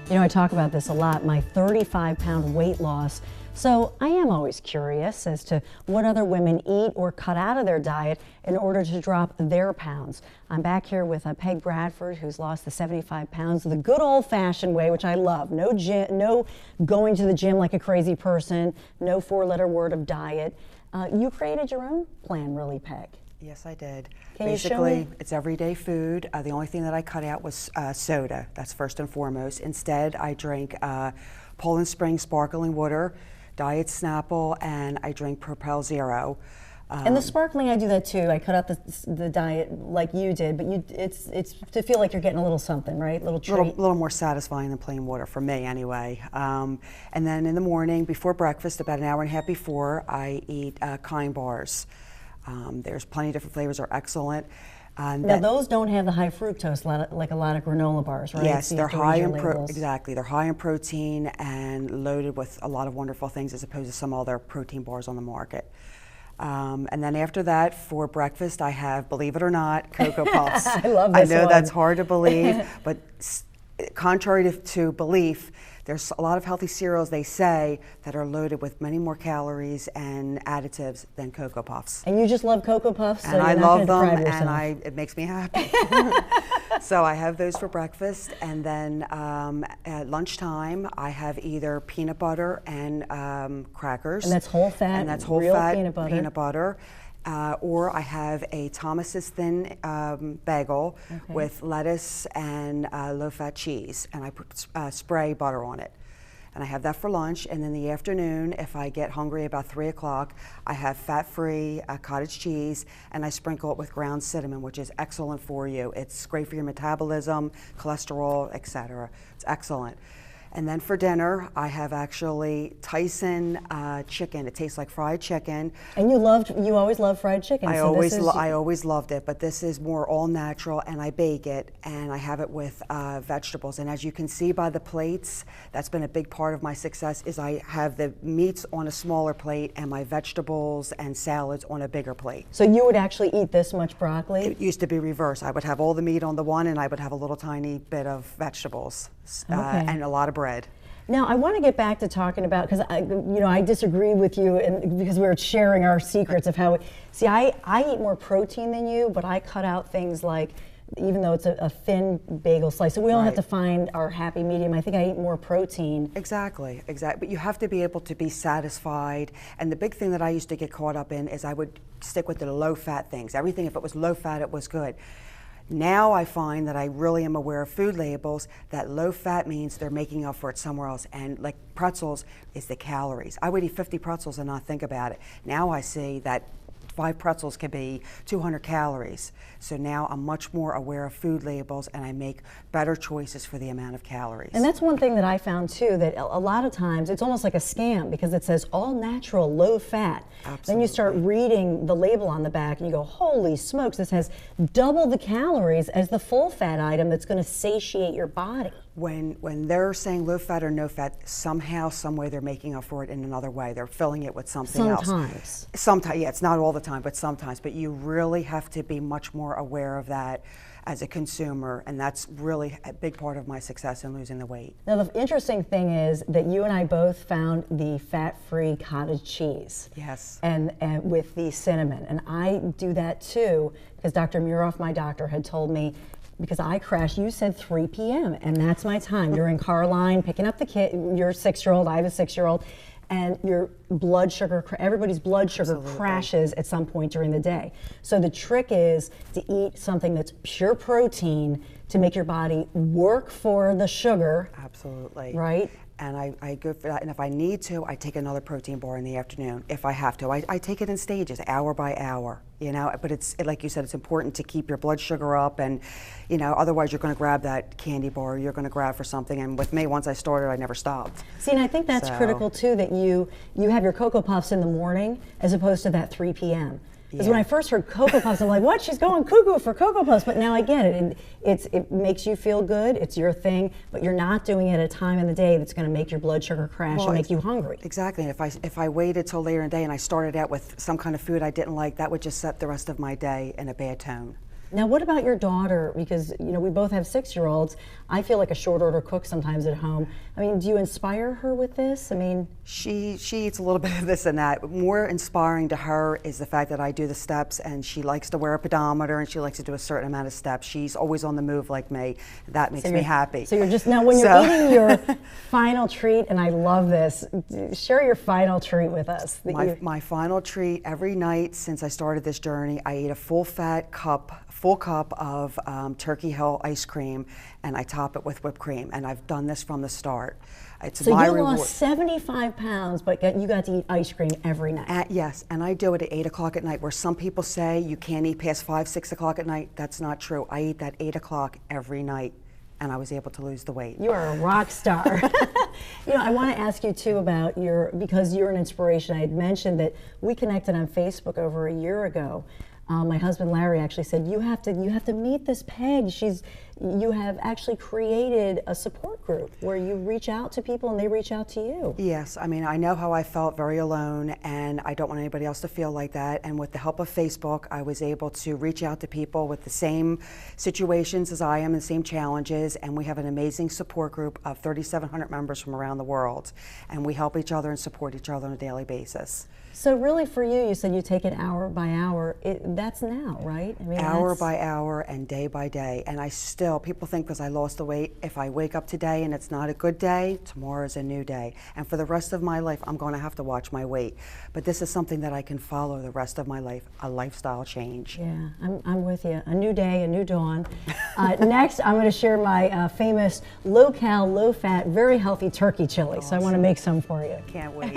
You know, I talk about this a lot, my 35-pound weight loss. So I am always curious as to what other women eat or cut out of their diet in order to drop their pounds. I'm back here with Peg Bradford, who's lost the 75 pounds the good old-fashioned way, which I love. No gym, no going to the gym like a crazy person, no four-letter word of diet. You created your own plan, really, Peg. Yes, I did. Can you show Basically, me? it's everyday food. The only thing that I cut out was soda. That's first and foremost. Instead, I drank Poland Spring sparkling water, Diet Snapple, and I drink Propel Zero. And the sparkling, I do that too. I cut out the diet like you did, but it's to feel like you're getting a little something, right? Little treat. A little more satisfying than plain water for me, anyway. And then in the morning, before breakfast, about an hour and a half before, I eat Kind bars. There's plenty of different flavors, they're excellent. Now those don't have the high fructose like a lot of granola bars, right? Yes, So you they're have to read high your in labels. exactly. They're high in protein and loaded with a lot of wonderful things as opposed to some other protein bars on the market. And then after that, for breakfast, I have, believe it or not, Cocoa Puffs. I love this I know one. that's hard to believe, but contrary to belief, there's a lot of healthy cereals, they say, that are loaded with many more calories and additives than Cocoa Puffs. And you just love Cocoa Puffs, so And I you're not love gonna them, deprive yourself. and it makes me happy. So I have those for breakfast, and then at lunchtime, I have either peanut butter and crackers. And that's whole fat, And that's whole real fat peanut butter. Or I have a Thomas's Thin bagel with lettuce and low-fat cheese, and I put spray butter on it. And I have that for lunch, and in the afternoon, if I get hungry about 3 o'clock, I have fat-free cottage cheese, and I sprinkle it with ground cinnamon, which is excellent for you. It's great for your metabolism, cholesterol, etc. It's excellent. And then for dinner, I have actually Tyson chicken. It tastes like fried chicken. And you always loved fried chicken. I so always loved it, but this is more all natural, and I bake it, and I have it with vegetables. And as you can see by the plates, that's been a big part of my success. Is I have the meats on a smaller plate and my vegetables and salads on a bigger plate. So you would actually eat this much broccoli? It used to be reversed. I would have all the meat on the one, and I would have a little tiny bit of vegetables and a lot of bread. Now I want to get back to talking about, because I disagree with you, and because we're sharing our secrets of how. See, I eat more protein than you, but I cut out things like, even though it's a thin bagel slice, so we all have to find our happy medium. I think I eat more protein. Exactly. But you have to be able to be satisfied. And the big thing that I used to get caught up in is I would stick with the low-fat things. Everything, if it was low-fat, it was good. Now I find that I really am aware of food labels, that low fat means they're making up for it somewhere else. And like pretzels is the calories. I would eat 50 pretzels and not think about it. Now I see that 5 pretzels can be 200 calories. So now I'm much more aware of food labels, and I make better choices for the amount of calories. And that's one thing that I found too, that a lot of times it's almost like a scam, because it says all natural, low fat. Absolutely. Then you start reading the label on the back and you go, holy smokes, this has double the calories as the full fat item that's going to satiate your body. When they're saying low fat or no fat, somehow, some way they're making up for it in another way. They're filling it with something else. Sometimes, yeah, it's not all the time, but sometimes. But you really have to be much more aware of that as a consumer, and that's really a big part of my success in losing the weight. Now the interesting thing is that you and I both found the fat-free cottage cheese. Yes. And with the cinnamon, and I do that too, because Dr. Muroff, my doctor, had told me, because I crashed, you said 3 p.m., and that's my time. You're in car line, picking up the kid, your 6-year-old, I have a 6-year-old, and your blood sugar, everybody's blood sugar crashes at some point during the day. So the trick is to eat something that's pure protein to make your body work for the sugar. Absolutely. Right? And I go for that, and if I need to, I take another protein bar in the afternoon, if I have to. I take it in stages, hour by hour, but it's, like you said, it's important to keep your blood sugar up, and, otherwise you're going to grab that candy bar, you're going to grab for something, and with me, once I started, I never stopped. See, and I think that's critical too, that you have your Cocoa Puffs in the morning as opposed to that 3 p.m. Because when I first heard Cocoa Puffs, I'm like, what? She's going cuckoo for Cocoa Puffs. But now I get it. And it makes you feel good. It's your thing. But you're not doing it at a time in the day that's going to make your blood sugar crash and make you hungry. Exactly. If I waited till later in the day and I started out with some kind of food I didn't like, that would just set the rest of my day in a bad tone. Now, what about your daughter? Because we both have 6-year-olds. I feel like a short order cook sometimes at home. I mean, do you inspire her with this? I mean, she eats a little bit of this and that. More inspiring to her is the fact that I do the steps, and she likes to wear a pedometer, and she likes to do a certain amount of steps. She's always on the move like me. That makes me happy. So you're just now when you're eating your final treat, and I love this. Share your final treat with us. My final treat every night since I started this journey, I eat a full cup of Turkey Hill ice cream, and I top it with whipped cream. And I've done this from the start. It's so my you reward. lost 75 pounds, but you got to eat ice cream every night. Yes, and I do it at 8 o'clock at night, where some people say you can't eat past 5, 6 o'clock at night. That's not true. I eat that 8 o'clock every night, and I was able to lose the weight. You are a rock star. I want to ask you too about because you're an inspiration. I had mentioned that we connected on Facebook over a year ago. My husband Larry actually said, you have to meet this Peg. You have actually created a support group where you reach out to people and they reach out to you. Yes, I mean, I know how I felt, very alone, and I don't want anybody else to feel like that. And with the help of Facebook, I was able to reach out to people with the same situations as I am and the same challenges, and we have an amazing support group of 3,700 members from around the world, and we help each other and support each other on a daily basis. So really for you said you take it hour by hour. That's now, right? I mean, hour by hour and day by day. And people think because I lost the weight, if I wake up today and it's not a good day, tomorrow is a new day. And for the rest of my life, I'm going to have to watch my weight. But this is something that I can follow the rest of my life, a lifestyle change. Yeah, I'm with you. A new day, a new dawn. Next, I'm going to share my famous low-cal, low-fat, very healthy turkey chili. Awesome. So I want to make some for you. Can't wait.